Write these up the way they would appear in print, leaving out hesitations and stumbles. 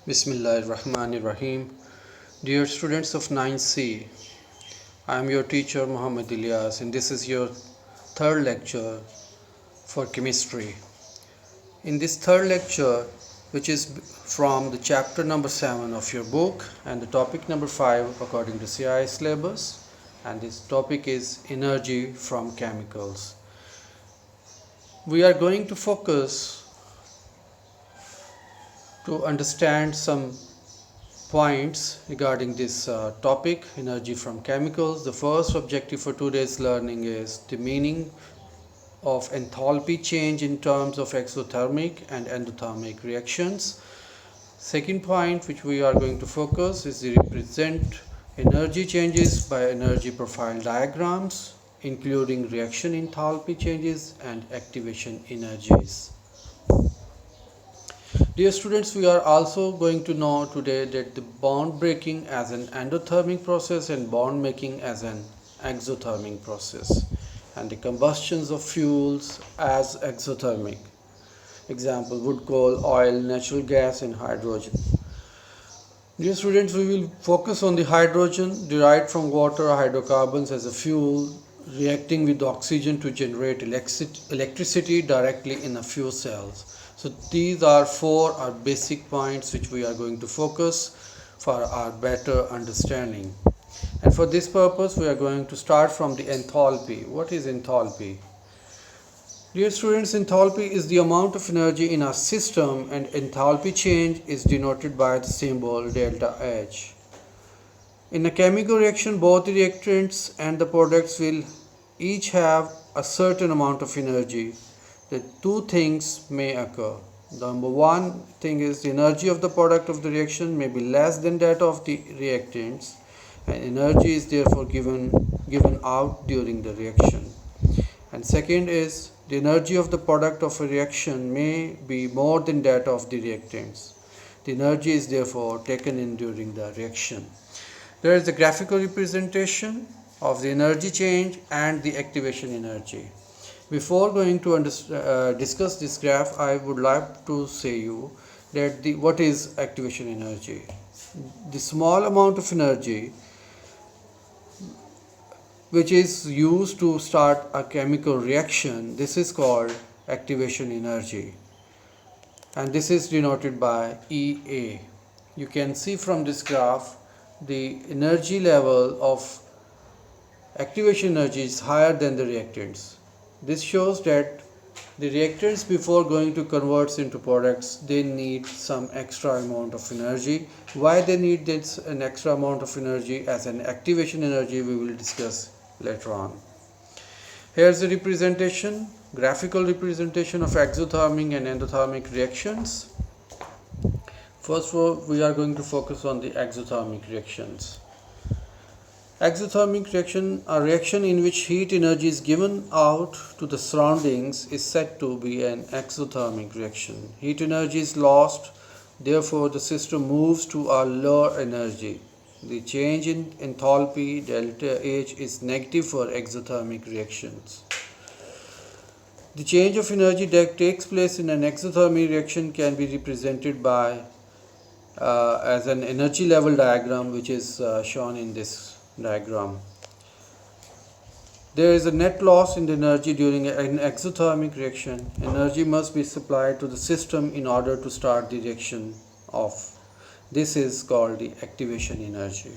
Bismillahirrahmanirrahim. Dear students of 9C, I am your teacher Muhammad Ilyas and this is your third lecture for chemistry. In this third lecture, which is from the chapter number 7 of your book and the topic number 5 according to CIS syllabus, and this topic is energy from chemicals. We are going to focus to understand some points regarding this topic, energy from chemicals. The first objective for today's learning is the meaning of enthalpy change in terms of exothermic and endothermic reactions. Second point which we are going to focus is the represent energy changes by energy profile diagrams, including reaction enthalpy changes and activation energies. Dear students, we are also going to know today that the bond breaking as an endothermic process and bond making as an exothermic process, and the combustions of fuels as exothermic. Example: wood, coal, oil, natural gas and hydrogen. Dear students, we will focus on the hydrogen derived from water, hydrocarbons as a fuel reacting with oxygen to generate electricity directly in a fuel cells. So these are four basic points which we are going to focus for our better understanding. And for this purpose we are going to start from the enthalpy. What is enthalpy? Dear students, enthalpy is the amount of energy in a system, and enthalpy change is denoted by the symbol delta H. In a chemical reaction, both the reactants and the products will each have a certain amount of energy. The two things may occur. The number one thing is the energy of the product of the reaction may be less than that of the reactants, and energy is therefore given out during the reaction. And second is the energy of the product of a reaction may be more than that of the reactants. The energy is therefore taken in during the reaction. There is a graphical representation of the energy change and the activation energy. Before going to discuss this graph, I would like to say you that what is activation energy. The small amount of energy which is used to start a chemical reaction, this is called activation energy, and this is denoted by EA. You can see from this graph the energy level of activation energy is higher than the reactants. This shows that the reactants, before going to convert into products, they need some extra amount of energy. Why they need this an extra amount of energy as an activation energy, we will discuss later on. Here's the representation, graphical representation of exothermic and endothermic reactions. First of all, we are going to focus on the exothermic reactions. Exothermic reaction, a reaction in which heat energy is given out to the surroundings, is said to be an exothermic reaction. Heat energy is lost, therefore the system moves to a lower energy. The change in enthalpy delta H is negative for exothermic reactions. The change of energy that takes place in an exothermic reaction can be represented by as an energy level diagram, which is shown in this diagram. There is a net loss in the energy during an exothermic reaction. Energy must be supplied to the system in order to start the reaction off. This is called the activation energy.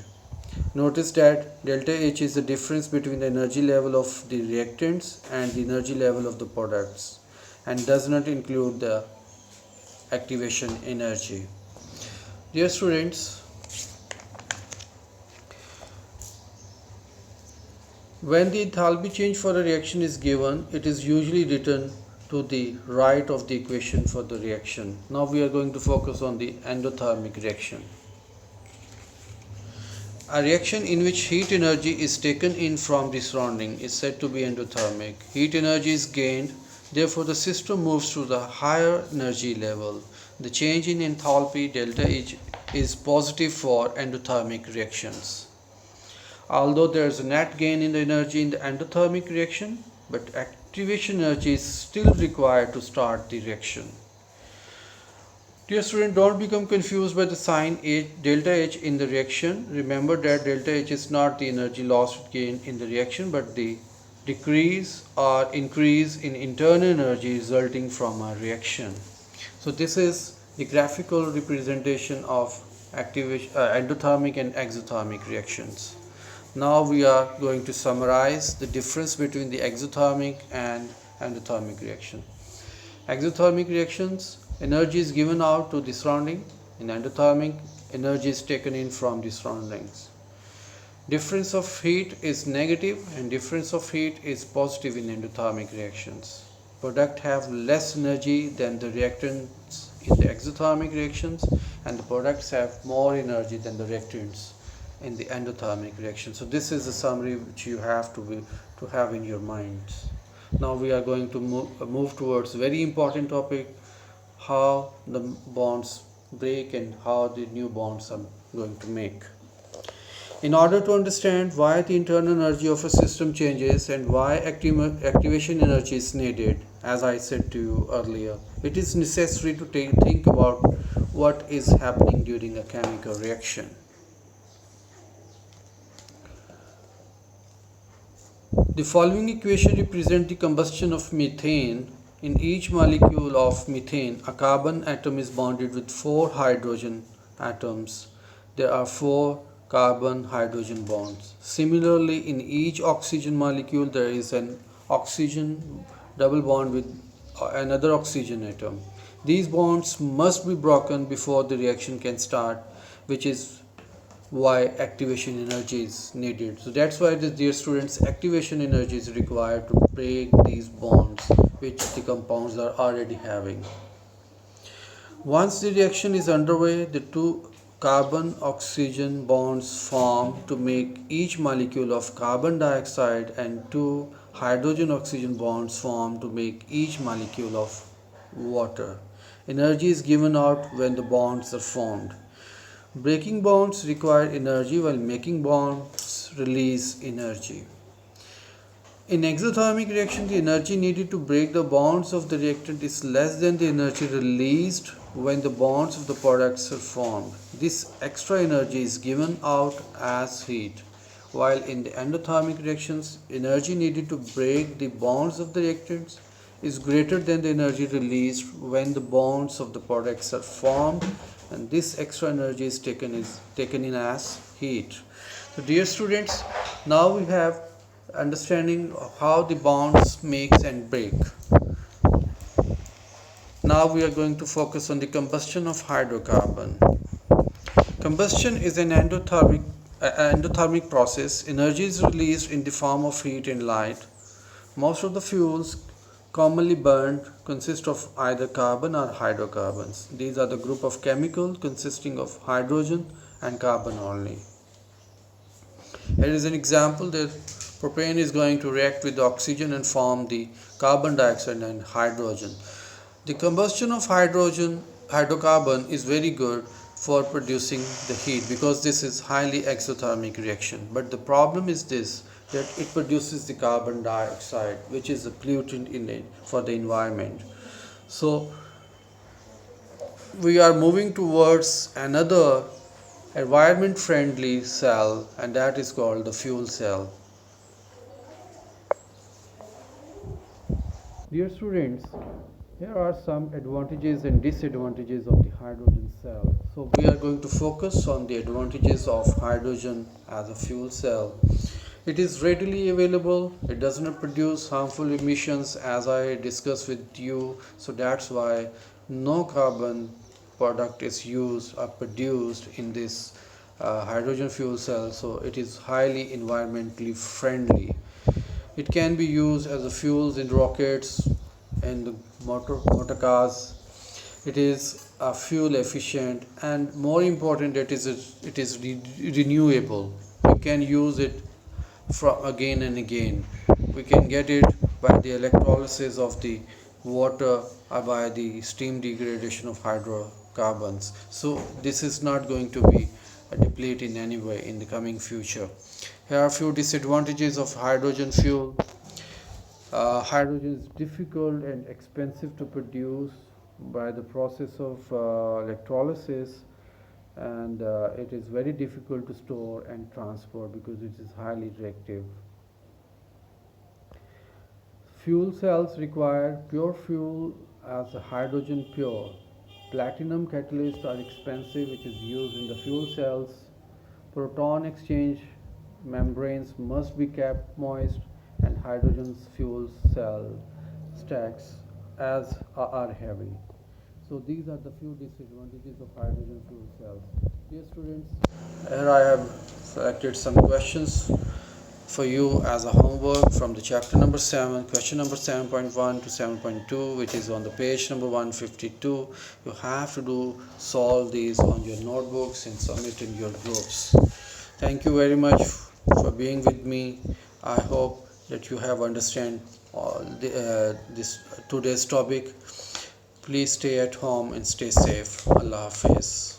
Notice that delta H is the difference between the energy level of the reactants and the energy level of the products, and does not include the activation energy. Dear students, when the enthalpy change for a reaction is given, it is usually written to the right of the equation for the reaction. Now we are going to focus on the endothermic reaction. A reaction in which heat energy is taken in from the surrounding is said to be endothermic. Heat energy is gained, therefore the system moves to the higher energy level. The change in enthalpy delta H is positive for endothermic reactions. Although there is a net gain in the energy in the endothermic reaction, but activation energy is still required to start the reaction. Dear student, don't become confused by the sign H, delta H in the reaction. Remember that delta H is not the energy lost gain in the reaction, but the decrease or increase in internal energy resulting from a reaction. So this is the graphical representation of endothermic and exothermic reactions. Now we are going to summarize the difference between the exothermic and endothermic reaction. Exothermic reactions, energy is given out to the surrounding. In endothermic, energy is taken in from the surroundings. Difference of heat is negative and difference of heat is positive in endothermic reactions. Products have less energy than the reactants in the exothermic reactions, and the products have more energy than the reactants in the endothermic reaction. So this is the summary which you have to have in your minds. Now we are going to move towards very important topic, how the bonds break and how the new bonds are going to make. In order to understand why the internal energy of a system changes and why activation energy is needed, as I said to you earlier, it is necessary to think about what is happening during a chemical reaction. The following equation represents the combustion of methane. In each molecule of methane, a carbon atom is bonded with 4 hydrogen atoms. There are 4 carbon-hydrogen bonds. Similarly, in each oxygen molecule, there is an oxygen double bond with another oxygen atom. These bonds must be broken before the reaction can start, which is why activation energy is needed. So that's why, dear students, activation energy is required to break these bonds which the compounds are already having. Once the reaction is underway, the 2 carbon oxygen bonds form to make each molecule of carbon dioxide, and 2 hydrogen oxygen bonds form to make each molecule of water. Energy is given out when the bonds are formed. Breaking bonds require energy, while making bonds release energy. In exothermic reaction, the energy needed to break the bonds of the reactant is less than the energy released when the bonds of the products are formed. This extra energy is given out as heat. While in the endothermic reactions, energy needed to break the bonds of the reactants is greater than the energy released when the bonds of the products are formed, and this extra energy is taken in as heat. So dear students, now we have understanding of how the bonds makes and break. Now we are going to focus on the combustion of hydrocarbon. Combustion is an endothermic process. Energy is released in the form of heat and light. Most of the fuels commonly burned consist of either carbon or hydrocarbons. These are the group of chemicals consisting of hydrogen and carbon only. Here is an example that propane is going to react with oxygen and form the carbon dioxide and hydrogen. The combustion of hydrocarbon is very good for producing the heat because this is highly exothermic reaction. But the problem is this, that it produces the carbon dioxide, which is a pollutant in it for the environment. So we are moving towards another environment friendly cell, and that is called the fuel cell. Dear students, here are some advantages and disadvantages of the hydrogen cell. So we are going to focus on the advantages of hydrogen as a fuel cell. It is readily available, it does not produce harmful emissions as I discussed with you, so that's why no carbon product is used or produced in this hydrogen fuel cell, so it is highly environmentally friendly. It can be used as a fuels in rockets and the motor cars. It is fuel efficient, and more important, it is renewable. You can use it from again and again. We can get it by the electrolysis of the water or by the steam degradation of hydrocarbons. So this is not going to be deplete in any way in the coming future. Here are a few disadvantages of hydrogen fuel. Hydrogen is difficult and expensive to produce. by the process of electrolysis, and it is very difficult to store and transport because it is highly reactive. Fuel cells require pure fuel as a hydrogen pure. Platinum catalysts are expensive, which is used in the fuel cells. Proton exchange membranes must be kept moist, and hydrogen fuel cell stacks as are heavy. So these are the few disadvantages of hydrogen fuel cells. Dear students, here I have selected some questions for you as a homework from the chapter number 7, question number 7.1 to 7.2, which is on the page number 152. You have to solve these on your notebooks and submit in your groups. Thank you very much for being with me. I hope that you have understand all this today's topic. Please stay at home and stay safe. Allah Hafiz.